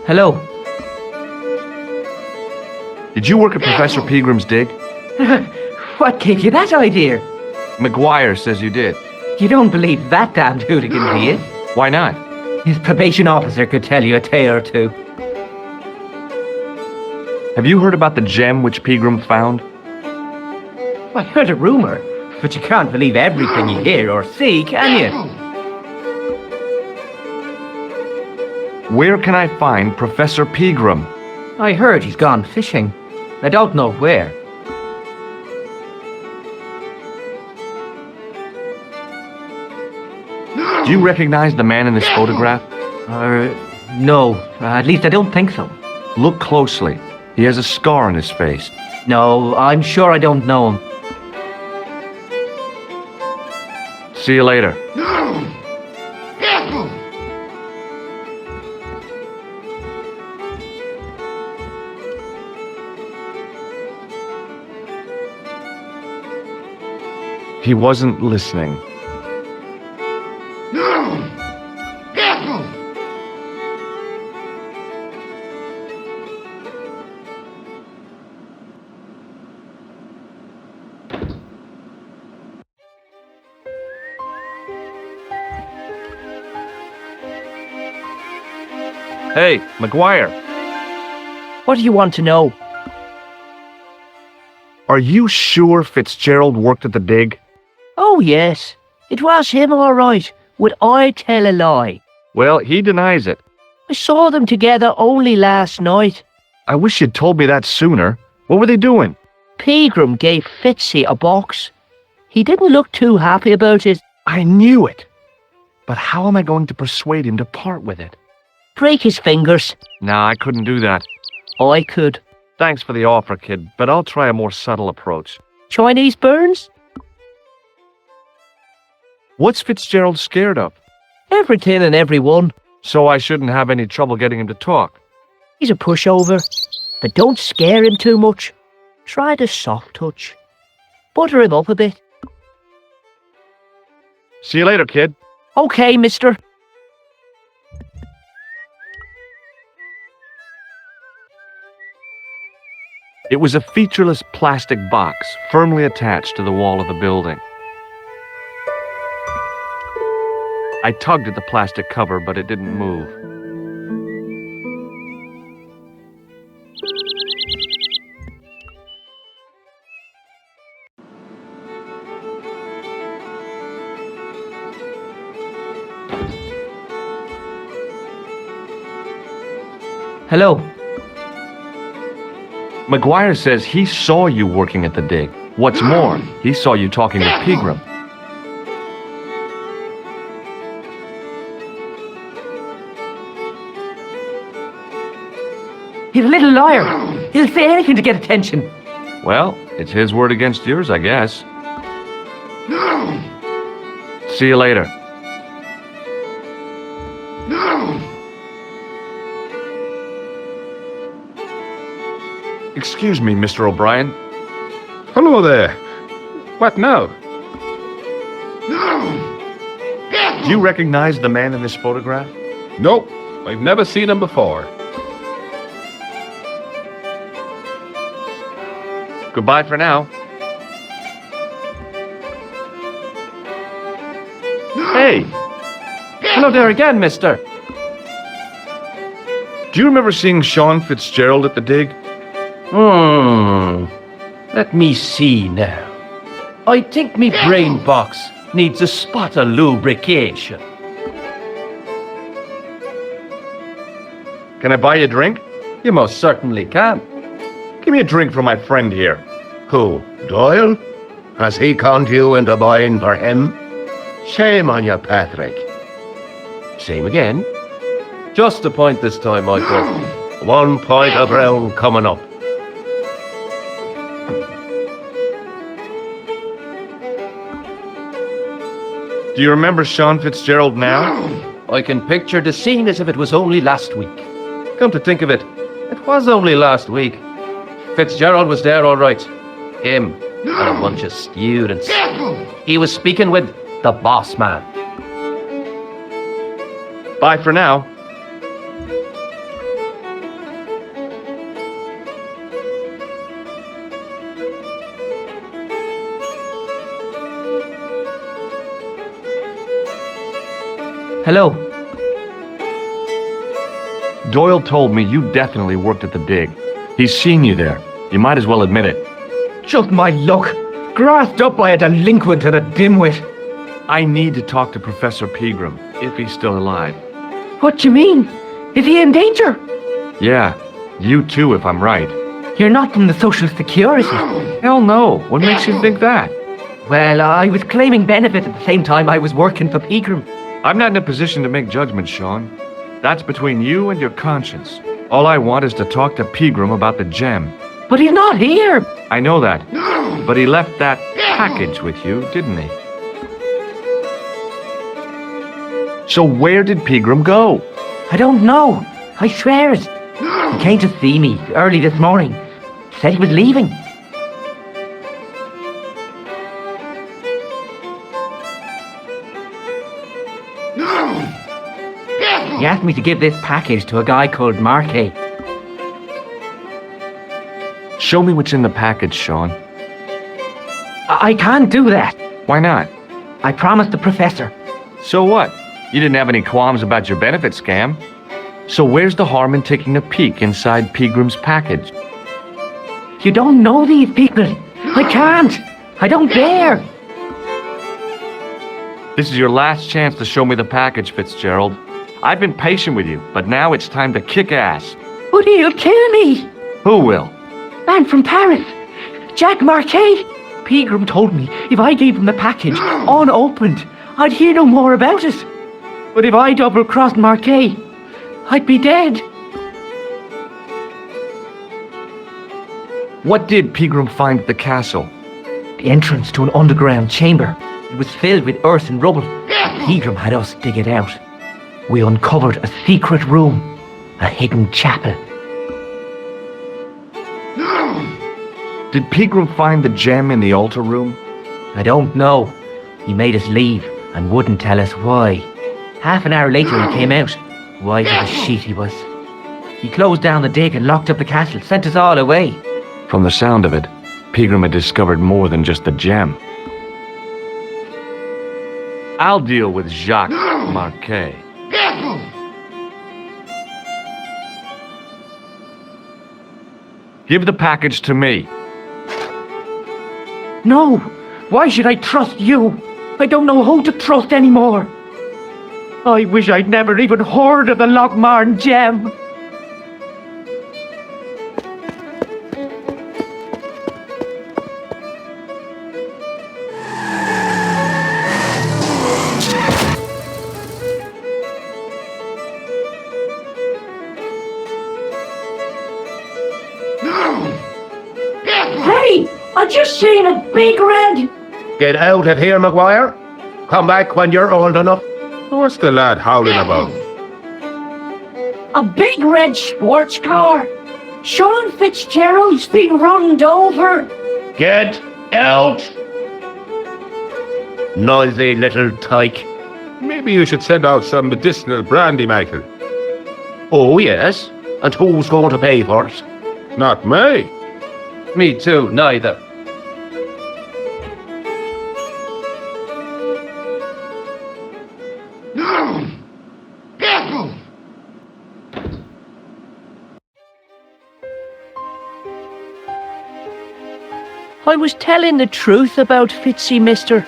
Hello. Did you work at Professor Peagram's dig? What gave you that idea? McGuire says you did. You don't believe that damned hooligan, do you? Why not? His probation officer could tell you a tale or two. Have you heard about the gem which Peagram found? I heard a rumor, but you can't believe everything you hear or see, can you? Where can I find Professor Peagram? I heard he's gone fishing. I don't know where. Do you recognize the man in this photograph? No. At least I don't think so. Look closely. He has a scar on his face. No, I'm sure I don't know him. See you later. He wasn't listening. Hey, McGuire. What do you want to know? Are you sure Fitzgerald worked at the dig? Oh, yes. It was him, all right. Would I tell a lie? Well, he denies it. I saw them together only last night. I wish you'd told me that sooner. What were they doing? Peagram gave Fitzy a box. He didn't look too happy about it. I knew it. But how am I going to persuade him to part with it? Break his fingers. Nah, I couldn't do that. I could. Thanks for the offer, kid, but I'll try a more subtle approach. Chinese burns? What's Fitzgerald scared of? Everything and everyone. So I shouldn't have any trouble getting him to talk. He's a pushover, but don't scare him too much. Try the soft touch. Butter him up a bit. See you later, kid. Okay, mister. It was a featureless plastic box firmly attached to the wall of the building. I tugged at the plastic cover, but it didn't move. Hello. McGuire says he saw you working at the dig. What's more, he saw you talking with Peagram. He's a little liar. He'll say anything to get attention. Well, it's his word against yours, I guess. See you later. Excuse me, Mr. O'Brien. Hello there. What now? Do you recognize the man in this photograph? Nope, I've never seen him before. Goodbye for now. Hey! Hello there again, mister. Do you remember seeing Sean Fitzgerald at the dig? Let me see now. I think me brain box needs a spot of lubrication. Can I buy you a drink? You most certainly can. Give me a drink for my friend here. Who, Doyle? Has he conned you into buying for him? Shame on you, Patrick. Same again. Just a point this time, Michael. 1 point of round coming up. Do you remember Sean Fitzgerald now? I can picture the scene as if it was only last week. Come to think of it, it was only last week. Fitzgerald was there all right. Him and a bunch of students. He was speaking with the boss man. Bye for now. Hello. Doyle told me you definitely worked at the dig. He's seen you there. You might as well admit it. Just my luck. Grasped up by a delinquent and a dimwit. I need to talk to Professor Pegram, if he's still alive. What do you mean? Is he in danger? Yeah, you too, if I'm right. You're not from the Social Security. Hell no. What makes you think that? Well, I was claiming benefit at the same time I was working for Pegram. I'm not in a position to make judgments, Sean. That's between you and your conscience. All I want is to talk to Pegram about the gem. But he's not here. I know that. But he left that package with you, didn't he? So where did Pegram go? I don't know. I swear it. He came to see me early this morning. Said he was leaving. He asked me to give this package to a guy called Marquet. Show me what's in the package, Sean. I can't do that. Why not? I promised the professor. So what? You didn't have any qualms about your benefit scam. So where's the harm in taking a peek inside Pegram's package? You don't know these people. I can't. I don't dare. This is your last chance to show me the package, Fitzgerald. I've been patient with you, but now it's time to kick ass. But he'll kill me. Who will? Man from Paris. Jack Marquet. Pegram told me if I gave him the package unopened, I'd hear no more about it. But if I double-crossed Marquet, I'd be dead. What did Pegram find at the castle? The entrance to an underground chamber. It was filled with earth and rubble. Pegram had us dig it out. We uncovered a secret room, a hidden chapel. Did Pegram find the gem in the altar room? I don't know. He made us leave and wouldn't tell us why. Half an hour later he came out. White as a sheet he was. He closed down the dig and locked up the castle, sent us all away. From the sound of it, Pegram had discovered more than just the gem. I'll deal with Jacques Marquet. Give the package to me. No! Why should I trust you? I don't know who to trust anymore. I wish I'd never even heard of the Lochmarn gem. Hey! I just seen a big red... Get out of here, Maguire. Come back when you're old enough. What's the lad howling about? A big red sports car. Sean Fitzgerald's been runned over. Get out! Noisy little tyke. Maybe you should send out some medicinal brandy, Michael. Oh, yes? And who's going to pay for it? Not me. Me too, neither. I was telling the truth about Fitzy, mister.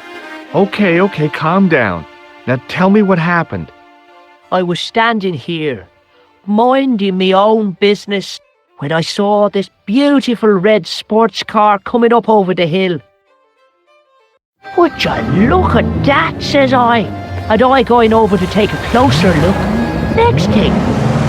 Okay, calm down. Now tell me what happened. I was standing here, minding me own business, when I saw this beautiful red sports car coming up over the hill. Would you look at that, says I, and I going over to take a closer look. Next thing,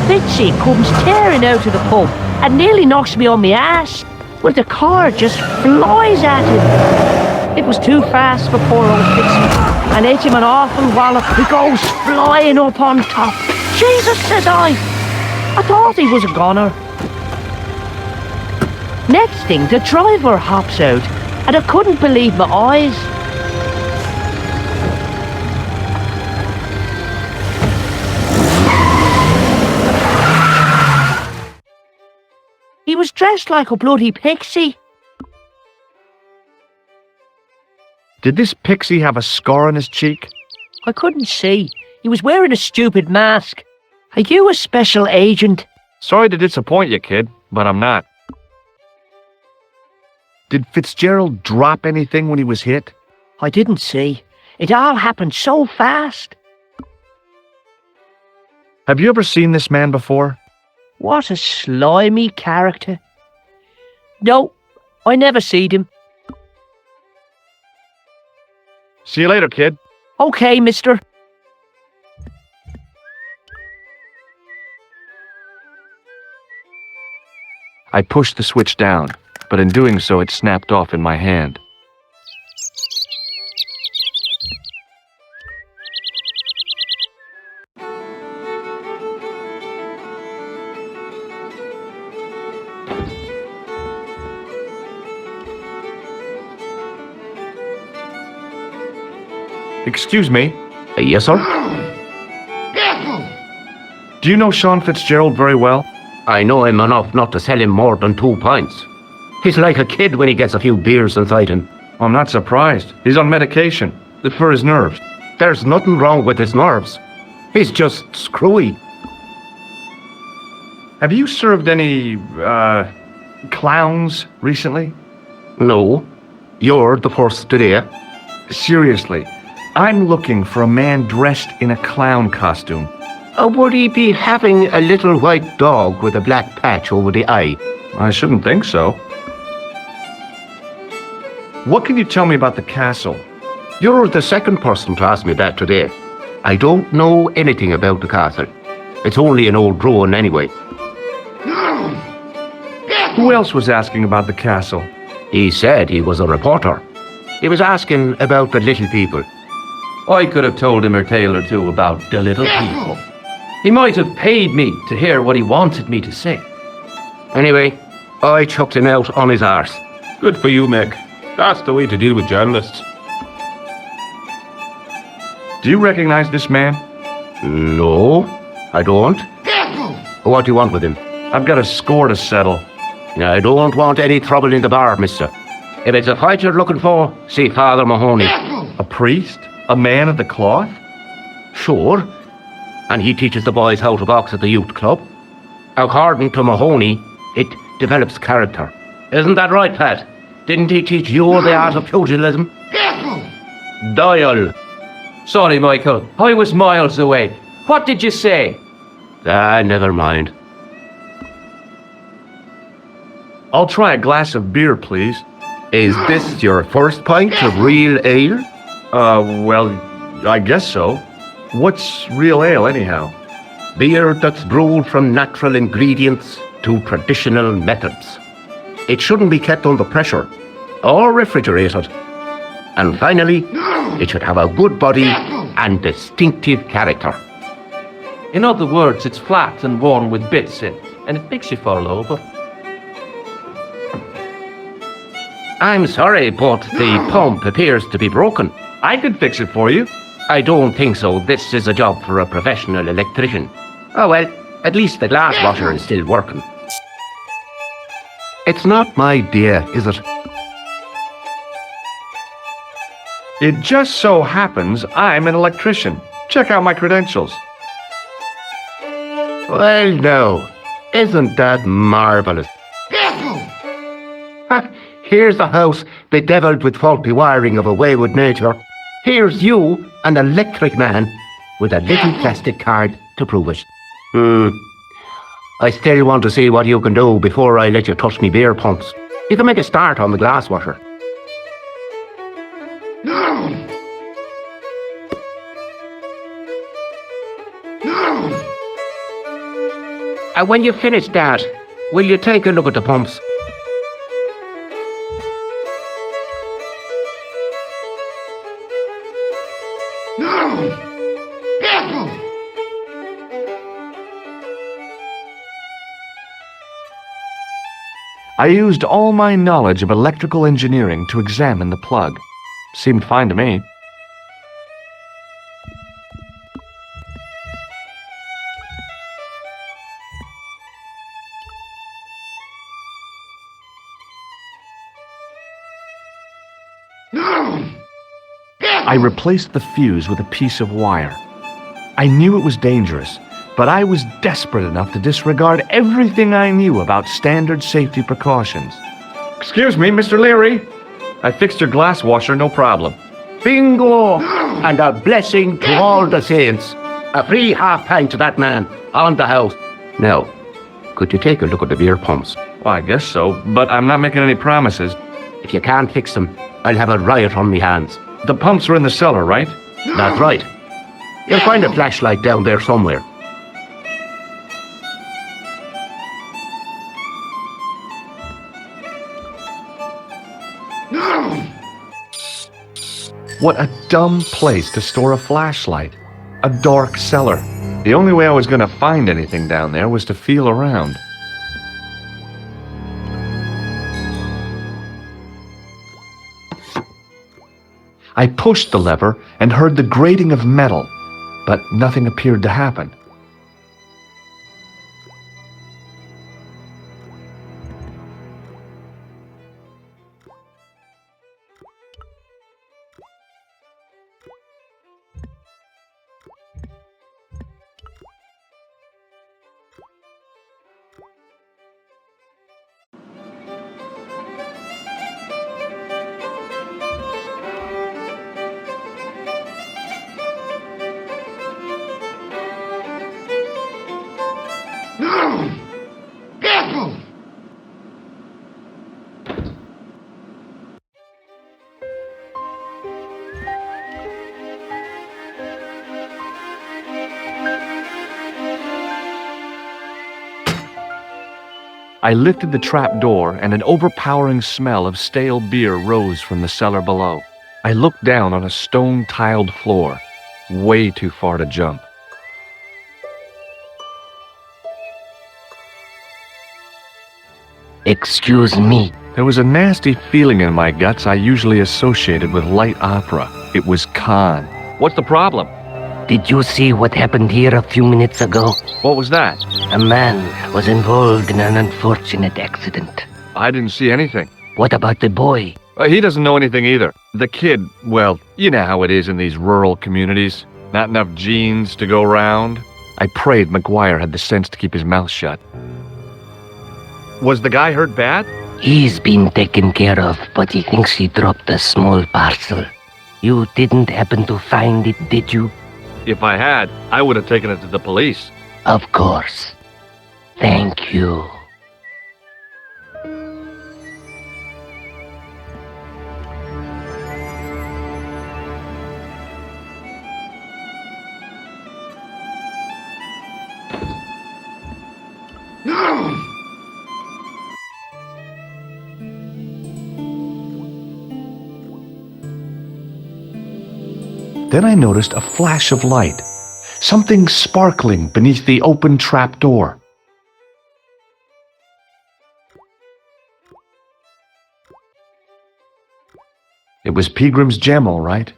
Fitzy comes tearing out of the pub and nearly knocks me on my ass. Well, the car just flies at him. It was too fast for poor old Fitzy, and ate him an awful wallop. He goes flying up on top. Jesus, says I thought he was a goner. Next thing, the driver hops out, and I couldn't believe my eyes. He was dressed like a bloody pixie. Did this pixie have a scar on his cheek? I couldn't see. He was wearing a stupid mask. Are you a special agent? Sorry to disappoint you, kid, but I'm not. Did Fitzgerald drop anything when he was hit? I didn't see. It all happened so fast. Have you ever seen this man before? What a slimy character. No, I never seed him. See you later, kid. Okay, mister. I pushed the switch down, but in doing so it snapped off in my hand. Excuse me, Yes, sir? do you know Sean Fitzgerald very well? I know him enough not to sell him more than 2 pints. He's like a kid when he gets a few beers inside him. I'm not surprised. He's on medication for his nerves. There's nothing wrong with his nerves. He's just screwy. Have you served any, clowns recently? No, you're the first today. Seriously, I'm looking for a man dressed in a clown costume. Would he be having a little white dog with a black patch over the eye? I shouldn't think so. What can you tell me about the castle? You're the second person to ask me that today. I don't know anything about the castle. It's only an old ruin anyway. Who else was asking about the castle? He said he was a reporter. He was asking about the little people. I could have told him a tale or two about the little people. He might have paid me to hear what he wanted me to say. Anyway, I chucked him out on his arse. Good for you, Mick. That's the way to deal with journalists. Do you recognize this man? No, I don't. What do you want with him? I've got a score to settle. I don't want any trouble in the bar, mister. If it's a fight you're looking for, see Father Mahoney. A priest? A man of the cloth? Sure. And he teaches the boys how to box at the youth club. According to Mahoney, it develops character. Isn't that right, Pat? Didn't he teach you the art of pugilism? Doyle. Sorry, Michael. I was miles away. What did you say? Never mind. I'll try a glass of beer, please. Is this your first pint of real ale? Well, I guess so. What's real ale, anyhow? Beer that's brewed from natural ingredients to traditional methods. It shouldn't be kept under pressure or refrigerated. And finally, it should have a good body and distinctive character. In other words, it's flat and worn with bits in, and it makes you fall over. I'm sorry, but the pump appears to be broken. I could fix it for you. I don't think so. This is a job for a professional electrician. Oh well, at least the glass washer is still working. It's not my idea, is it? It just so happens I'm an electrician. Check out my credentials. Well, no. Isn't that marvelous? Here's a house bedeviled with faulty wiring of a wayward nature. Here's you, an electric man, with a little plastic card to prove it. I still want to see what you can do before I let you touch me beer pumps. You can make a start on the glass washer. And when you finish that, will you take a look at the pumps? I used all my knowledge of electrical engineering to examine the plug. Seemed fine to me. I replaced the fuse with a piece of wire. I knew it was dangerous, but I was desperate enough to disregard everything I knew about standard safety precautions. Excuse me, Mr. Leary. I fixed your glass washer, no problem. Bingo! And a blessing to all the saints. A free half-pint to that man on the house. Now, could you take a look at the beer pumps? Well, I guess so, but I'm not making any promises. If you can't fix them, I'll have a riot on me hands. The pumps are in the cellar, right? That's right. You'll find a flashlight down there somewhere. What a dumb place to store a flashlight. A dark cellar. The only way I was going to find anything down there was to feel around. I pushed the lever and heard the grating of metal, but nothing appeared to happen. I lifted the trap door, and an overpowering smell of stale beer rose from the cellar below. I looked down on a stone-tiled floor, way too far to jump. Excuse me. There was a nasty feeling in my guts I usually associated with light opera. It was Khan. What's the problem? Did you see what happened here a few minutes ago? What was that? A man was involved in an unfortunate accident. I didn't see anything. What about the boy? He doesn't know anything either. The kid, well, you know how it is in these rural communities. Not enough genes to go round. I prayed McGuire had the sense to keep his mouth shut. Was the guy hurt bad? He's been taken care of, but he thinks he dropped a small parcel. You didn't happen to find it, did you? If I had, I would have taken it to the police. Of course. Thank you. Then I noticed a flash of light, something sparkling beneath the open trap door. It was Peagrim's gem, all right.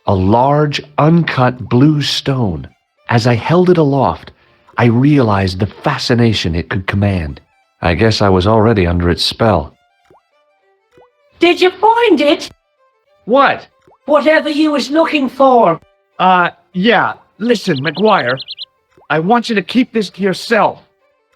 A large, uncut blue stone. As I held it aloft, I realized the fascination it could command. I guess I was already under its spell. Did you find it? What? Whatever you was looking for. Yeah. Listen, McGuire, I want you to keep this to yourself.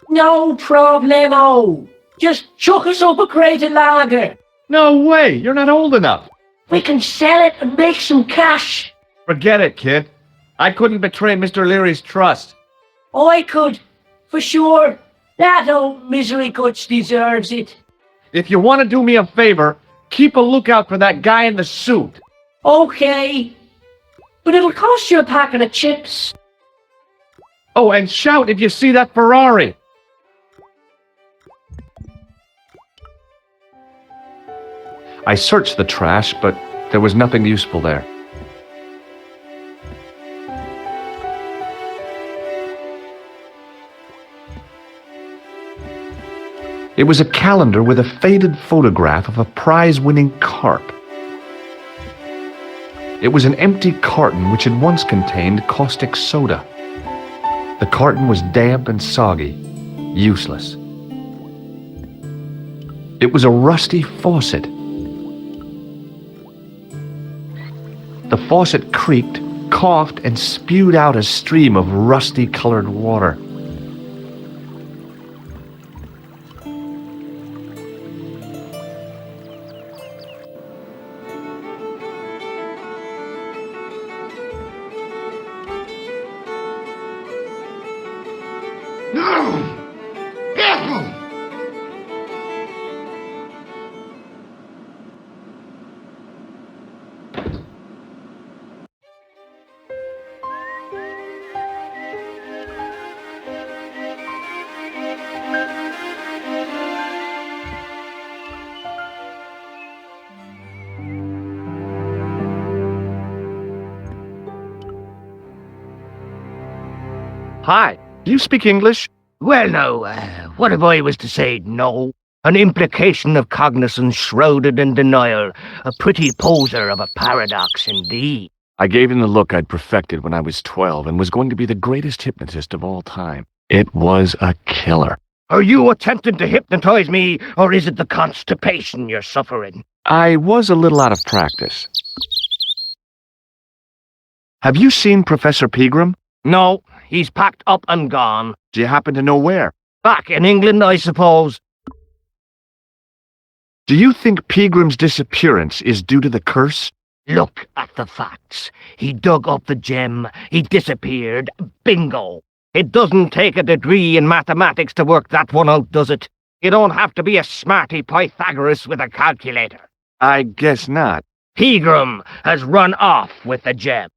No problemo. Just chuck us up a crate of lager. No way, you're not old enough. We can sell it and make some cash. Forget it, kid. I couldn't betray Mr. Leary's trust. I could, for sure. That old misery guts deserves it. If you want to do me a favor, keep a lookout for that guy in the suit. Okay. But it'll cost you a packet of chips. Oh, and shout if you see that Ferrari. I searched the trash, but there was nothing useful there. It was a calendar with a faded photograph of a prize-winning carp. It was an empty carton which had once contained caustic soda. The carton was damp and soggy, useless. It was a rusty faucet. The faucet creaked, coughed and spewed out a stream of rusty-colored water. Hi, do you speak English? Well, now, what if I was to say no? An implication of cognizance shrouded in denial. A pretty poser of a paradox indeed. I gave him the look I'd perfected when I was 12 and was going to be the greatest hypnotist of all time. It was a killer. Are you attempting to hypnotize me, or is it the constipation you're suffering? I was a little out of practice. Have you seen Professor Pegram? No, he's packed up and gone. Do you happen to know where? Back in England, I suppose. Do you think Pegram's disappearance is due to the curse? Look at the facts. He dug up the gem. He disappeared. Bingo. It doesn't take a degree in mathematics to work that one out, does it? You don't have to be a smarty Pythagoras with a calculator. I guess not. Pegram has run off with the gem.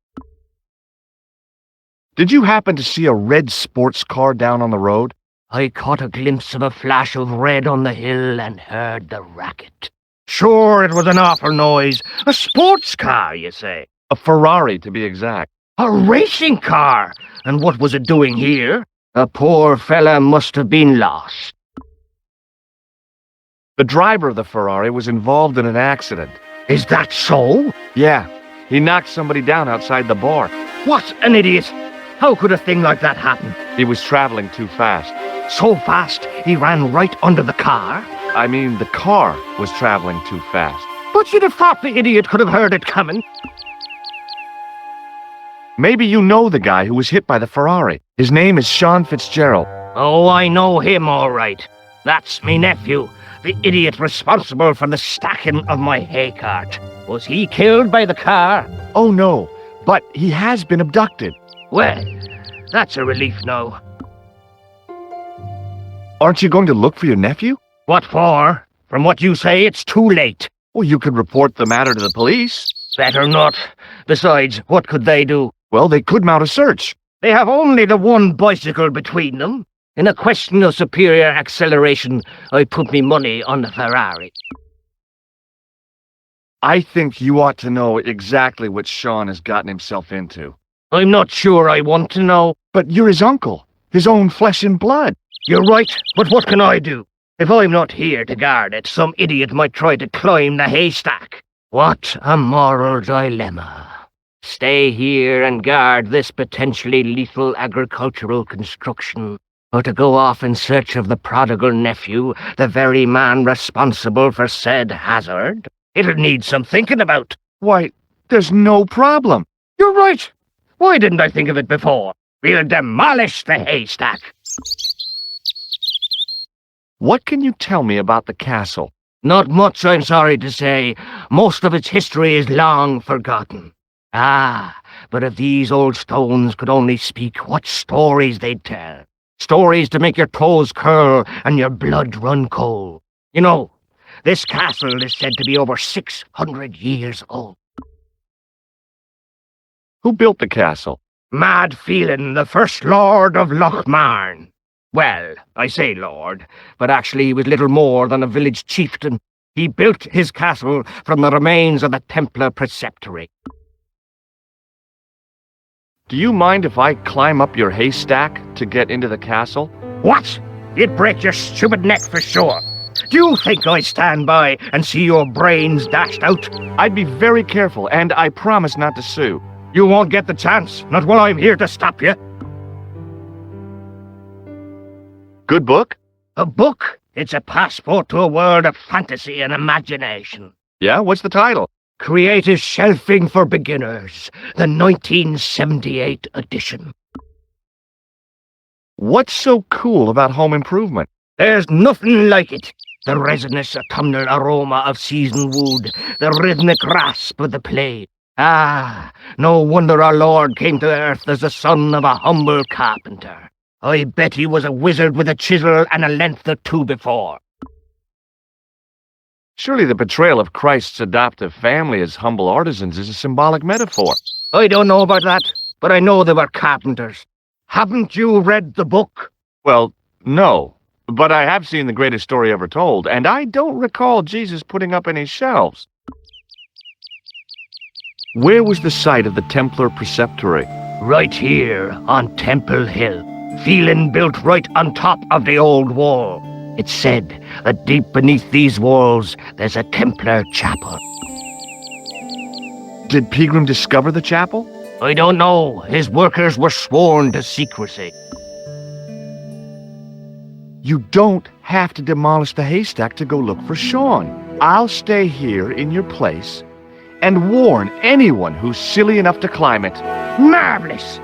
Did you happen to see a red sports car down on the road? I caught a glimpse of a flash of red on the hill and heard the racket. Sure, it was an awful noise. A sports car, you say? A Ferrari, to be exact. A racing car? And what was it doing here? A poor fella must have been lost. The driver of the Ferrari was involved in an accident. Is that so? Yeah, he knocked somebody down outside the bar. What an idiot! How could a thing like that happen? He was traveling too fast. So fast, he ran right under the car? I mean, the car was traveling too fast. But you'd have thought the idiot could have heard it coming. Maybe you know the guy who was hit by the Ferrari. His name is Sean Fitzgerald. Oh, I know him all right. That's me nephew, the idiot responsible for the stacking of my hay cart. Was he killed by the car? Oh no, but he has been abducted. Well, that's a relief now. Aren't you going to look for your nephew? What for? From what you say, it's too late. Well, you could report the matter to the police. Better not. Besides, what could they do? Well, they could mount a search. They have only the one bicycle between them. In a question of superior acceleration, I put me money on the Ferrari. I think you ought to know exactly what Sean has gotten himself into. I'm not sure I want to know. But you're his uncle, his own flesh and blood. You're right, but what can I do? If I'm not here to guard it, some idiot might try to climb the haystack. What a moral dilemma. Stay here and guard this potentially lethal agricultural construction, or to go off in search of the prodigal nephew, the very man responsible for said hazard? It'll need some thinking about. Why, there's no problem. You're right. Why didn't I think of it before? We'll demolish the haystack. What can you tell me about the castle? Not much, I'm sorry to say. Most of its history is long forgotten. Ah, but if these old stones could only speak, what stories they'd tell. Stories to make your toes curl and your blood run cold. You know, this castle is said to be over 600 years old. Who built the castle? Mad Phelan, the first lord of Lochmarn. Well, I say lord, but actually he was little more than a village chieftain. He built his castle from the remains of the Templar preceptory. Do you mind if I climb up your haystack to get into the castle? What? You'd break your stupid neck for sure. Do you think I stand by and see your brains dashed out? I'd be very careful, and I promise not to sue. You won't get the chance, not while I'm here to stop you. Good book? A book? It's a passport to a world of fantasy and imagination. Yeah, what's the title? Creative Shelving for Beginners, the 1978 edition. What's so cool about home improvement? There's nothing like it. The resinous autumnal aroma of seasoned wood, the rhythmic rasp of the play. Ah, no wonder our Lord came to earth as the son of a humble carpenter. I bet he was a wizard with a chisel and a length or two before. Surely the portrayal of Christ's adoptive family as humble artisans is a symbolic metaphor. I don't know about that, but I know they were carpenters. Haven't you read the book? Well, no. But I have seen The Greatest Story Ever Told, and I don't recall Jesus putting up any shelves. Where was the site of the Templar preceptory? Right here on Temple Hill. Phelan built right on top of the old wall. It's said that deep beneath these walls there's a Templar chapel. Did Pegram discover the chapel? I don't know. His workers were sworn to secrecy. You don't have to demolish the haystack to go look for Sean. I'll stay here in your place and warn anyone who's silly enough to climb it. Marvelous!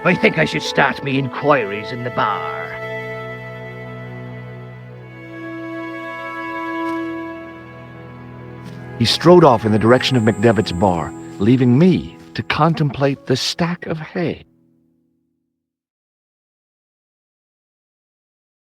I think I should start me inquiries in the bar. He strode off in the direction of McDevitt's bar, leaving me to contemplate the stack of hay.